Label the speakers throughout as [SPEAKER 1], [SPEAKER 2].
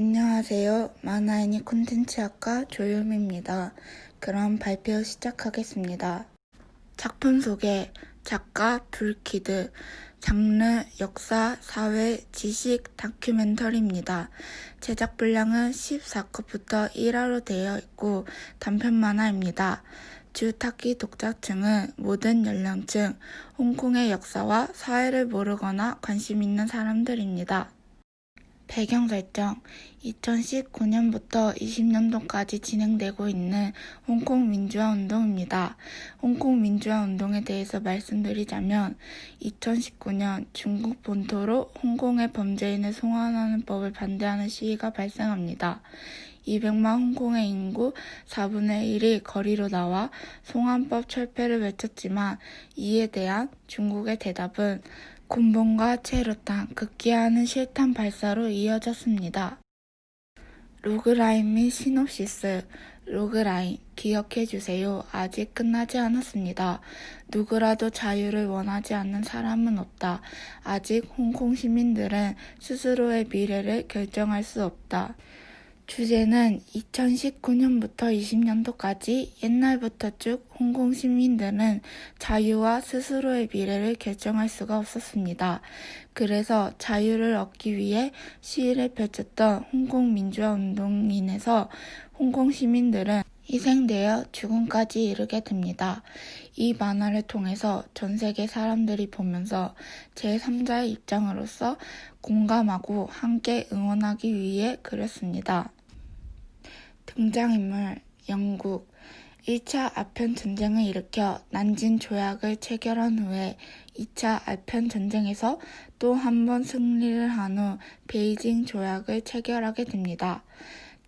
[SPEAKER 1] 안녕하세요. 만화애니 콘텐츠학과 조유미입니다. 그럼 발표 시작하겠습니다. 작품 소개, 작가 불키드, 장르 역사, 사회, 지식, 다큐멘터리입니다. 제작 분량은 14컷부터 1화로 되어 있고 단편 만화입니다. 주 타깃 독자층은 모든 연령층, 홍콩의 역사와 사회를 모르거나 관심 있는 사람들입니다. 배경 설정, 2019년부터 20년도까지 진행되고 있는 홍콩 민주화 운동입니다. 홍콩 민주화 운동에 대해서 말씀드리자면 2019년 중국 본토로 홍콩의 범죄인을 송환하는 법을 반대하는 시위가 발생합니다. 200만 홍콩의 인구 4분의 1이 거리로 나와 송환법 철폐를 외쳤지만 이에 대한 중국의 대답은 곤봉과 체류탄, 극기하는 실탄 발사로 이어졌습니다. 로그라인 및 시놉시스. 로그라인, 기억해주세요. 아직 끝나지 않았습니다. 누구라도 자유를 원하지 않는 사람은 없다. 아직 홍콩 시민들은 스스로의 미래를 결정할 수 없다. 주제는 2019년부터 20년도까지 옛날부터 쭉 홍콩 시민들은 자유와 스스로의 미래를 결정할 수가 없었습니다. 그래서 자유를 얻기 위해 시위를 펼쳤던 홍콩 민주화 운동인에서 홍콩 시민들은 희생되어 죽음까지 이르게 됩니다. 이 만화를 통해서 전 세계 사람들이 보면서 제3자의 입장으로서 공감하고 함께 응원하기 위해 그렸습니다. 등장인물, 영국. 1차 아편 전쟁을 일으켜 난징 조약을 체결한 후에 2차 아편 전쟁에서 또 한 번 승리를 한 후 베이징 조약을 체결하게 됩니다.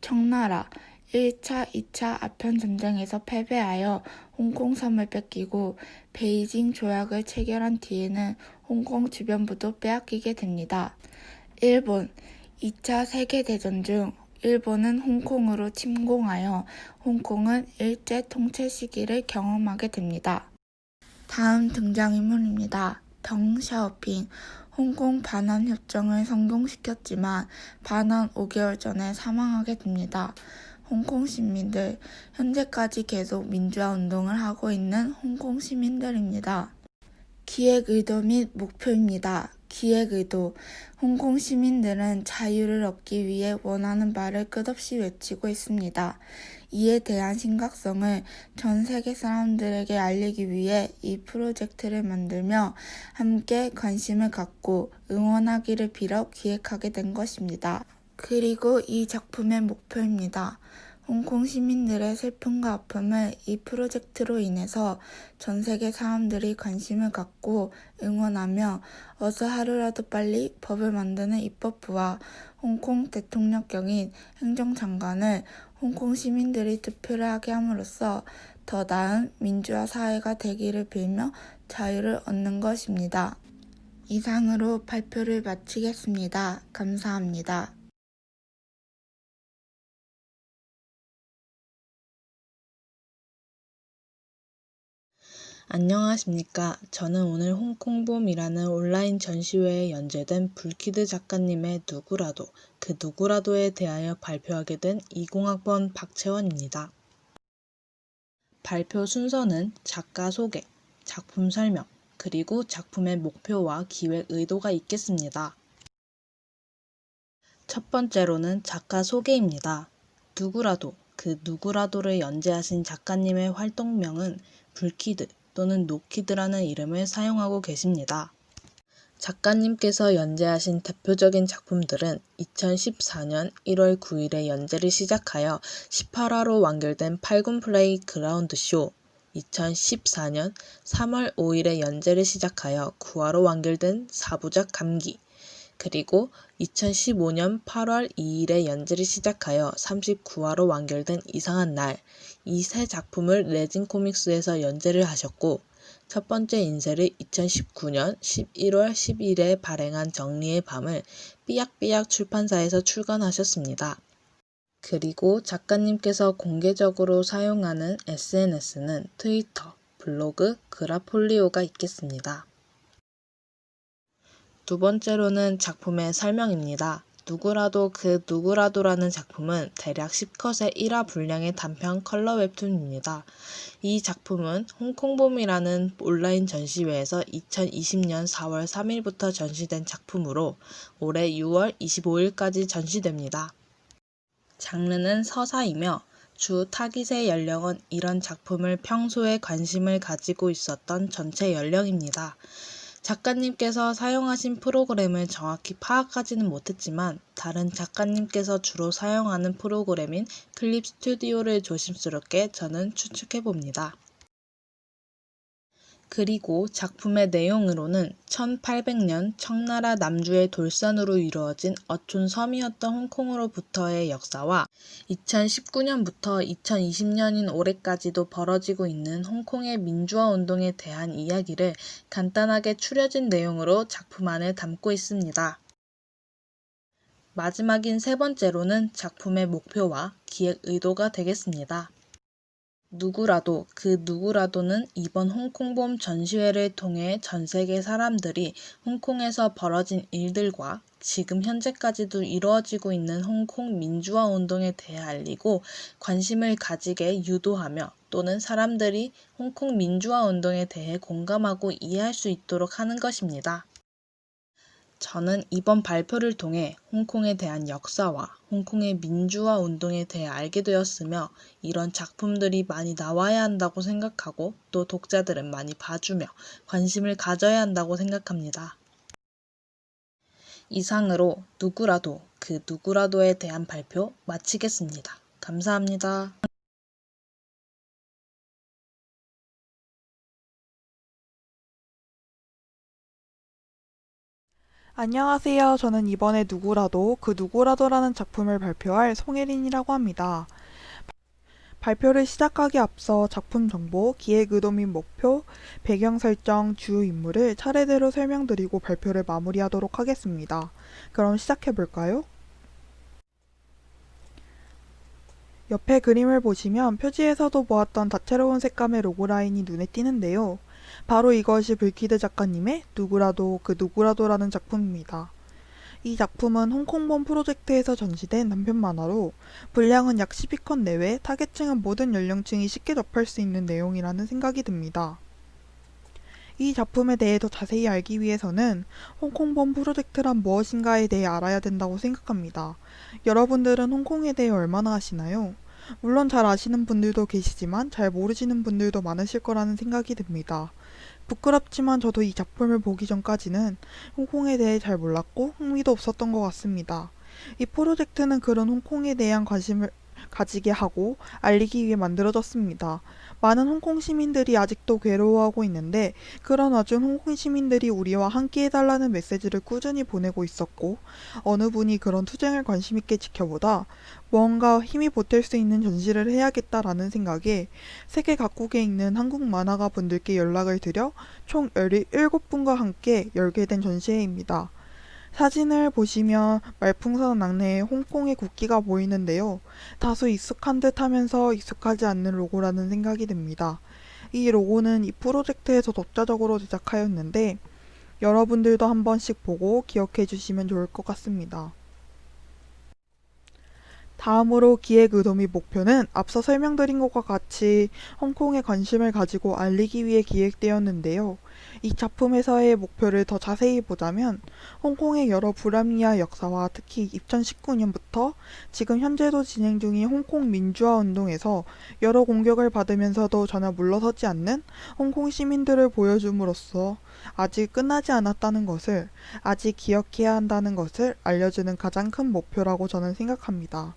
[SPEAKER 1] 청나라. 1차, 2차 아편 전쟁에서 패배하여 홍콩 섬을 뺏기고 베이징 조약을 체결한 뒤에는 홍콩 주변부도 빼앗기게 됩니다. 일본. 2차 세계대전 중 일본은 홍콩으로 침공하여 홍콩은 일제 통치 시기를 경험하게 됩니다. 다음 등장인물입니다. 덩 샤오핑. 홍콩 반환 협정을 성공시켰지만 반환 5개월 전에 사망하게 됩니다. 홍콩 시민들, 현재까지 계속 민주화 운동을 하고 있는 홍콩 시민들입니다. 기획 의도 및 목표입니다. 기획 의도. 홍콩 시민들은 자유를 얻기 위해 원하는 바를 끝없이 외치고 있습니다. 이에 대한 심각성을 전 세계 사람들에게 알리기 위해 이 프로젝트를 만들며 함께 관심을 갖고 응원하기를 빌어 기획하게 된 것입니다. 그리고 이 작품의 목표입니다. 홍콩 시민들의 슬픔과 아픔을 이 프로젝트로 인해서 전 세계 사람들이 관심을 갖고 응원하며 어서 하루라도 빨리 법을 만드는 입법부와 홍콩 대통령격인 행정장관을 홍콩 시민들이 투표를 하게 함으로써 더 나은 민주화 사회가 되기를 빌며 자유를 얻는 것입니다. 이상으로 발표를 마치겠습니다. 감사합니다.
[SPEAKER 2] 안녕하십니까. 저는 오늘 홍콩봄이라는 온라인 전시회에 연재된 불키드 작가님의 누구라도, 그 누구라도에 대하여 발표하게 된 20학번 박채원입니다. 발표 순서는 작가 소개, 작품 설명, 그리고 작품의 목표와 기획 의도가 있겠습니다. 첫 번째로는 작가 소개입니다. 누구라도, 그 누구라도를 연재하신 작가님의 활동명은 불키드 또는 노키드라는 이름을 사용하고 계십니다. 작가님께서 연재하신 대표적인 작품들은 2014년 1월 9일에 연재를 시작하여 18화로 완결된 8군 플레이 그라운드 쇼, 2014년 3월 5일에 연재를 시작하여 9화로 완결된 4부작 감기, 그리고 2015년 8월 2일에 연재를 시작하여 39화로 완결된 이상한 날, 이 세 작품을 레진 코믹스에서 연재를 하셨고, 첫 번째 인쇄를 2019년 11월 10일에 발행한 정리의 밤을 삐약삐약 출판사에서 출간하셨습니다. 그리고 작가님께서 공개적으로 사용하는 SNS는 트위터, 블로그, 그라폴리오가 있겠습니다. 두 번째로는 작품의 설명입니다. 누구라도 그 누구라도라는 작품은 대략 10컷의 1화 분량의 단편 컬러 웹툰입니다. 이 작품은 홍콩봄이라는 온라인 전시회에서 2020년 4월 3일부터 전시된 작품으로 올해 6월 25일까지 전시됩니다. 장르는 서사이며 주 타깃의 연령은 이런 작품을 평소에 관심을 가지고 있었던 전체 연령입니다. 작가님께서 사용하신 프로그램을 정확히 파악하지는 못했지만 다른 작가님께서 주로 사용하는 프로그램인 클립 스튜디오를 조심스럽게 저는 추측해봅니다. 그리고 작품의 내용으로는 1800년 청나라 남주의 돌산으로 이루어진 어촌 섬이었던 홍콩으로부터의 역사와 2019년부터 2020년인 올해까지도 벌어지고 있는 홍콩의 민주화 운동에 대한 이야기를 간단하게 추려진 내용으로 작품 안에 담고 있습니다. 마지막인 세 번째로는 작품의 목표와 기획 의도가 되겠습니다. 누구라도 그 누구라도는 이번 홍콩봄 전시회를 통해 전 세계 사람들이 홍콩에서 벌어진 일들과 지금 현재까지도 이루어지고 있는 홍콩 민주화 운동에 대해 알리고 관심을 가지게 유도하며 또는 사람들이 홍콩 민주화 운동에 대해 공감하고 이해할 수 있도록 하는 것입니다. 저는 이번 발표를 통해 홍콩에 대한 역사와 홍콩의 민주화 운동에 대해 알게 되었으며 이런 작품들이 많이 나와야 한다고 생각하고 또 독자들은 많이 봐주며 관심을 가져야 한다고 생각합니다. 이상으로 누구라도 그 누구라도에 대한 발표 마치겠습니다. 감사합니다.
[SPEAKER 3] 안녕하세요. 저는 이번에 누구라도 그 누구라도라는 작품을 발표할 송혜린이라고 합니다. 발표를 시작하기 앞서 작품 정보, 기획 의도 및 목표, 배경 설정, 주요 인물을 차례대로 설명드리고 발표를 마무리하도록 하겠습니다. 그럼 시작해볼까요? 옆에 그림을 보시면 표지에서도 보았던 다채로운 색감의 로고 라인이 눈에 띄는데요. 바로 이것이 불키드 작가님의 누구라도 그 누구라도라는 작품입니다. 이 작품은 홍콩봄 프로젝트에서 전시된 단편 만화로 분량은 약 12컷 내외 타겟층은 모든 연령층이 쉽게 접할 수 있는 내용이라는 생각이 듭니다. 이 작품에 대해 더 자세히 알기 위해서는 홍콩봄 프로젝트란 무엇인가에 대해 알아야 된다고 생각합니다. 여러분들은 홍콩에 대해 얼마나 아시나요? 물론 잘 아시는 분들도 계시지만 잘 모르시는 분들도 많으실 거라는 생각이 듭니다. 부끄럽지만 저도 이 작품을 보기 전까지는 홍콩에 대해 잘 몰랐고 흥미도 없었던 것 같습니다. 이 프로젝트는 그런 홍콩에 대한 관심을 가지게 하고 알리기 위해 만들어졌습니다. 많은 홍콩 시민들이 아직도 괴로워하고 있는데 그런 와중 홍콩 시민들이 우리와 함께 해달라는 메시지를 꾸준히 보내고 있었고 어느 분이 그런 투쟁을 관심 있게 지켜보다 무언가 힘이 보탤 수 있는 전시를 해야겠다라는 생각에 세계 각국에 있는 한국 만화가 분들께 연락을 드려 총 17분과 함께 열게 된 전시회입니다. 사진을 보시면 말풍선 안내에 홍콩의 국기가 보이는데요. 다소 익숙한 듯 하면서 익숙하지 않는 로고라는 생각이 듭니다. 이 로고는 이 프로젝트에서 독자적으로 제작하였는데 여러분들도 한 번씩 보고 기억해 주시면 좋을 것 같습니다. 다음으로 기획 의도 및 목표는 앞서 설명드린 것과 같이 홍콩에 관심을 가지고 알리기 위해 기획되었는데요. 이 작품에서의 목표를 더 자세히 보자면 홍콩의 여러 불합리한 역사와 특히 2019년부터 지금 현재도 진행 중인 홍콩 민주화 운동에서 여러 공격을 받으면서도 전혀 물러서지 않는 홍콩 시민들을 보여줌으로써 아직 끝나지 않았다는 것을, 아직 기억해야 한다는 것을 알려주는 가장 큰 목표라고 저는 생각합니다.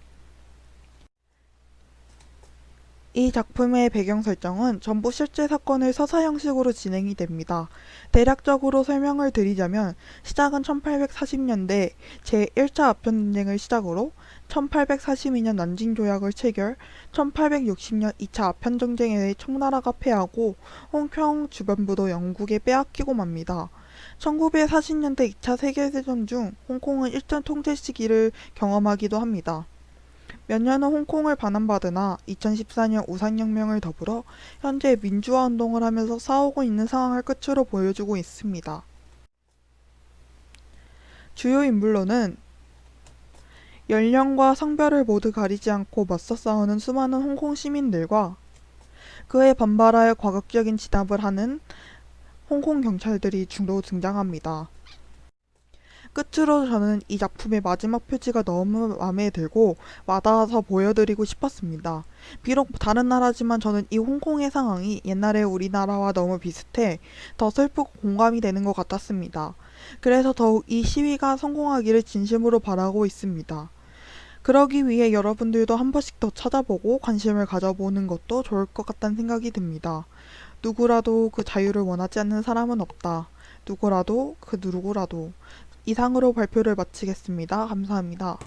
[SPEAKER 3] 이 작품의 배경 설정은 전부 실제 사건을 서사 형식으로 진행이 됩니다. 대략적으로 설명을 드리자면 시작은 1840년대 제1차 아편전쟁을 시작으로 1842년 난징조약을 체결, 1860년 2차 아편전쟁에 청나라가 패하고 홍콩 주변부도 영국에 빼앗기고 맙니다. 1940년대 2차 세계대전 중 홍콩은 일전 통제 시기를 경험하기도 합니다. 몇 년 후 홍콩을 반환받으나 2014년 우산혁명을 더불어 현재 민주화 운동을 하면서 싸우고 있는 상황을 끝으로 보여주고 있습니다. 주요 인물로는 연령과 성별을 모두 가리지 않고 맞서 싸우는 수많은 홍콩 시민들과 그에 반발하여 과격적인 진압을 하는 홍콩 경찰들이 중도 등장합니다. 끝으로 저는 이 작품의 마지막 표지가 너무 마음에 들고 와닿아서 보여드리고 싶었습니다. 비록 다른 나라지만 저는 이 홍콩의 상황이 옛날의 우리나라와 너무 비슷해 더 슬프고 공감이 되는 것 같았습니다. 그래서 더욱 이 시위가 성공하기를 진심으로 바라고 있습니다. 그러기 위해 여러분들도 한 번씩 더 찾아보고 관심을 가져보는 것도 좋을 것 같다는 생각이 듭니다. 누구라도 그 자유를 원하지 않는 사람은 없다. 누구라도 그 누구라도. 이상으로 발표를 마치겠습니다. 감사합니다.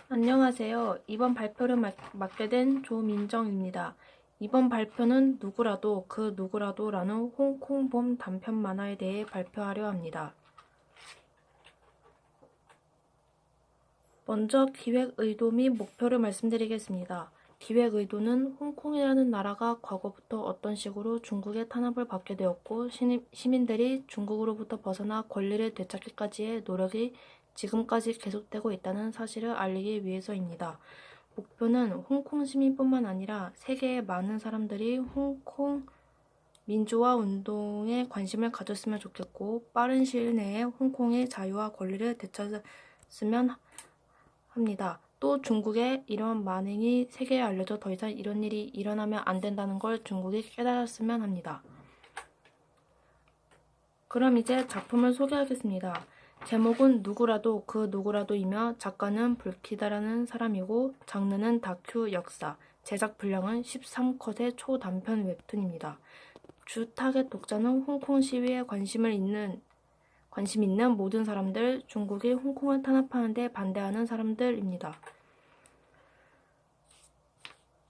[SPEAKER 4] 안녕하세요. 이번 발표를 맡게 된 조민정입니다. 이번 발표는 누구라도 그 누구라도라는 홍콩봄 단편 만화에 대해 발표하려 합니다. 먼저 기획 의도 및 목표를 말씀드리겠습니다. 기획 의도는 홍콩이라는 나라가 과거부터 어떤 식으로 중국의 탄압을 받게 되었고 시민들이 중국으로부터 벗어나 권리를 되찾기까지의 노력이 지금까지 계속되고 있다는 사실을 알리기 위해서입니다. 목표는 홍콩 시민뿐만 아니라 세계의 많은 사람들이 홍콩 민주화 운동에 관심을 가졌으면 좋겠고 빠른 시일 내에 홍콩의 자유와 권리를 되찾았으면 합니다. 또 중국의 이런 만행이 세계에 알려져 더 이상 이런 일이 일어나면 안 된다는 걸 중국이 깨달았으면 합니다. 그럼 이제 작품을 소개하겠습니다. 제목은 누구라도 그 누구라도이며 작가는 불키다라는 사람이고 장르는 다큐 역사, 제작 분량은 13컷의 초단편 웹툰입니다. 주 타겟 독자는 홍콩 시위에 관심 있는 모든 사람들, 중국이 홍콩을 탄압하는 데 반대하는 사람들입니다.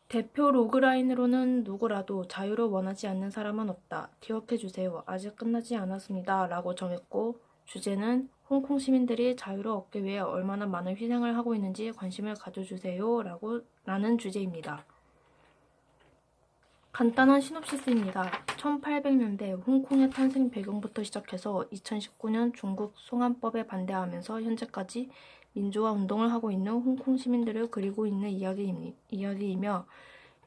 [SPEAKER 4] 대표 로그라인으로는 누구라도 자유를 원하지 않는 사람은 없다. 기억해주세요. 아직 끝나지 않았습니다. 라고 정했고 주제는 홍콩 시민들이 자유를 얻기 위해 얼마나 많은 희생을 하고 있는지 관심을 가져주세요. 라는 주제입니다. 간단한 시놉시스입니다. 1800년대 홍콩의 탄생 배경부터 시작해서 2019년 중국 송환법에 반대하면서 현재까지 민주화 운동을 하고 있는 홍콩 시민들을 그리고 있는 이야기이며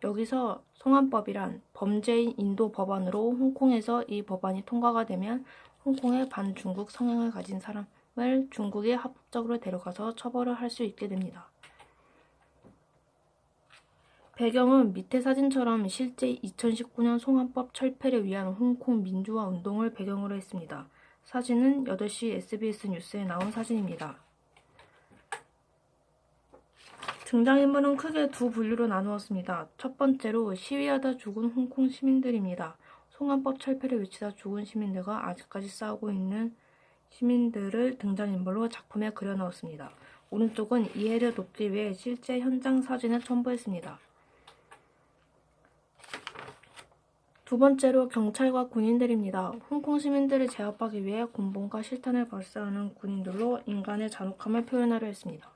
[SPEAKER 4] 여기서 송환법이란 범죄인 인도 법안으로 홍콩에서 이 법안이 통과가 되면 홍콩의 반중국 성향을 가진 사람을 중국에 합법적으로 데려가서 처벌을 할 수 있게 됩니다. 배경은 밑에 사진처럼 실제 2019년 송환법 철폐를 위한 홍콩 민주화 운동을 배경으로 했습니다. 사진은 8시 SBS 뉴스에 나온 사진입니다. 등장인물은 크게 두 분류로 나누었습니다. 첫 번째로 시위하다 죽은 홍콩 시민들입니다. 송환법 철폐를 외치다 죽은 시민들과 아직까지 싸우고 있는 시민들을 등장인물로 작품에 그려넣었습니다. 오른쪽은 이해를 돕기 위해 실제 현장 사진을 첨부했습니다. 두 번째로 경찰과 군인들입니다. 홍콩 시민들을 제압하기 위해 곤봉과 실탄을 발사하는 군인들로 인간의 잔혹함을 표현하려 했습니다.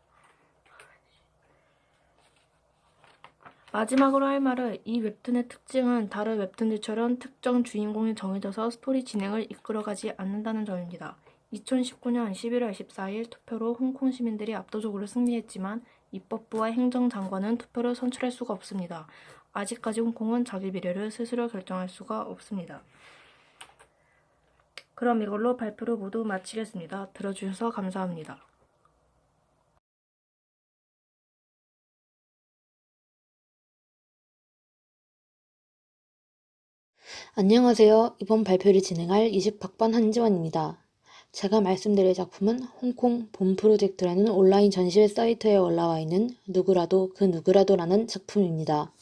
[SPEAKER 4] 마지막으로 할 말은 이 웹툰의 특징은 다른 웹툰들처럼 특정 주인공이 정해져서 스토리 진행을 이끌어가지 않는다는 점입니다. 2019년 11월 14일 투표로 홍콩 시민들이 압도적으로 승리했지만 입법부와 행정장관은 투표를 선출할 수가 없습니다. 아직까지 홍콩은 자기 미래를 스스로 결정할 수가 없습니다. 그럼 이걸로 발표를 모두 마치겠습니다. 들어주셔서 감사합니다.
[SPEAKER 5] 안녕하세요. 이번 발표를 진행할 20학번 한지원입니다. 제가 말씀드릴 작품은 홍콩 봄 프로젝트라는 온라인 전시회 사이트에 올라와 있는 누구라도 그 누구라도라는 작품입니다.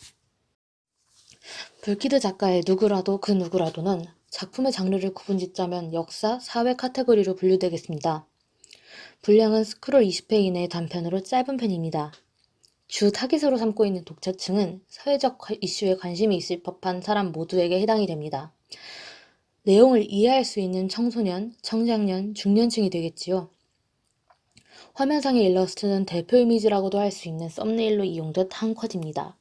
[SPEAKER 5] 불키드 작가의 누구라도 그 누구라도는 작품의 장르를 구분짓자면 역사, 사회 카테고리로 분류되겠습니다. 분량은 스크롤 20회 이내의 단편으로 짧은 편입니다. 주 타깃으로 삼고 있는 독자층은 사회적 이슈에 관심이 있을 법한 사람 모두에게 해당이 됩니다. 내용을 이해할 수 있는 청소년, 청장년, 중년층이 되겠지요. 화면상의 일러스트는 대표 이미지라고도 할 수 있는 썸네일로 이용된 한 컷입니다.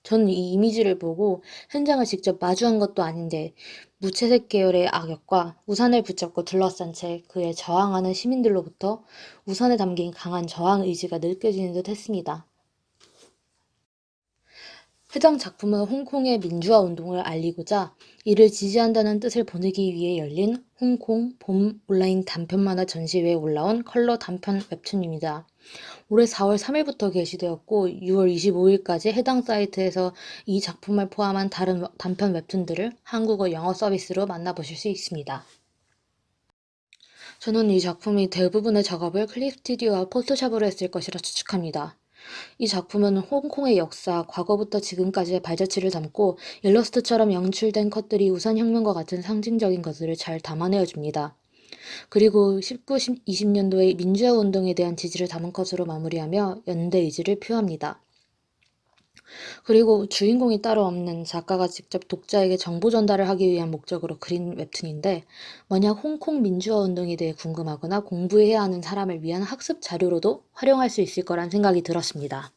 [SPEAKER 5] 저는 이 이미지를 보고 현장을 직접 마주한 것도 아닌데 무채색 계열의 악역과 우산을 붙잡고 둘러싼 채 그에 저항하는 시민들로부터 우산에 담긴 강한 저항 의지가 느껴지는 듯 했습니다. 해당 작품은 홍콩의 민주화 운동을 알리고자 이를 지지한다는 뜻을 보내기 위해 열린 홍콩 봄 온라인 단편 만화 전시회에 올라온 컬러 단편 웹툰입니다. 올해 4월 3일부터 게시되었고 6월 25일까지 해당 사이트에서 이 작품을 포함한 다른 단편 웹툰들을 한국어 영어 서비스로 만나보실 수 있습니다. 저는 이 작품이 대부분의 작업을 클립 스튜디오와 포토샵으로 했을 것이라 추측합니다. 이 작품은 홍콩의 역사, 과거부터 지금까지의 발자취를 담고 일러스트처럼 연출된 컷들이 우산혁명과 같은 상징적인 것들을 잘 담아내어줍니다. 그리고 19, 20년도의 민주화 운동에 대한 지지를 담은 컷으로 마무리하며 연대 의지를 표합니다. 그리고 주인공이 따로 없는 작가가 직접 독자에게 정보 전달을 하기 위한 목적으로 그린 웹툰인데 만약 홍콩 민주화 운동에 대해 궁금하거나 공부해야 하는 사람을 위한 학습 자료로도 활용할 수 있을 거란 생각이 들었습니다.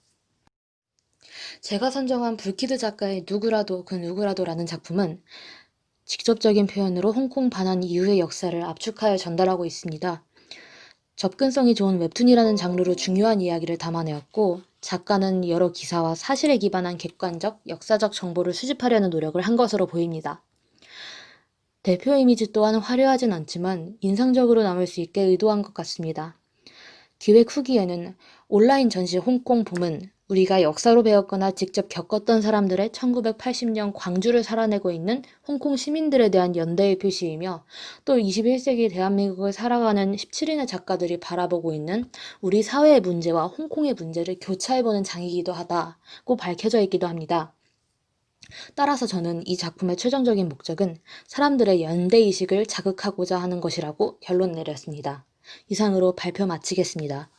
[SPEAKER 5] 제가 선정한 불키드 작가의 누구라도 그 누구라도라는 작품은 직접적인 표현으로 홍콩 반환 이후의 역사를 압축하여 전달하고 있습니다. 접근성이 좋은 웹툰이라는 장르로 중요한 이야기를 담아내었고 작가는 여러 기사와 사실에 기반한 객관적, 역사적 정보를 수집하려는 노력을 한 것으로 보입니다. 대표 이미지 또한 화려하진 않지만 인상적으로 남을 수 있게 의도한 것 같습니다. 기획 후기에는 온라인 전시 홍콩 봄은 우리가 역사로 배웠거나 직접 겪었던 사람들의 1980년 광주를 살아내고 있는 홍콩 시민들에 대한 연대의 표시이며 또 21세기 대한민국을 살아가는 17인의 작가들이 바라보고 있는 우리 사회의 문제와 홍콩의 문제를 교차해보는 장이기도 하다고 밝혀져 있기도 합니다. 따라서 저는 이 작품의 최종적인 목적은 사람들의 연대의식을 자극하고자 하는 것이라고 결론 내렸습니다. 이상으로 발표 마치겠습니다.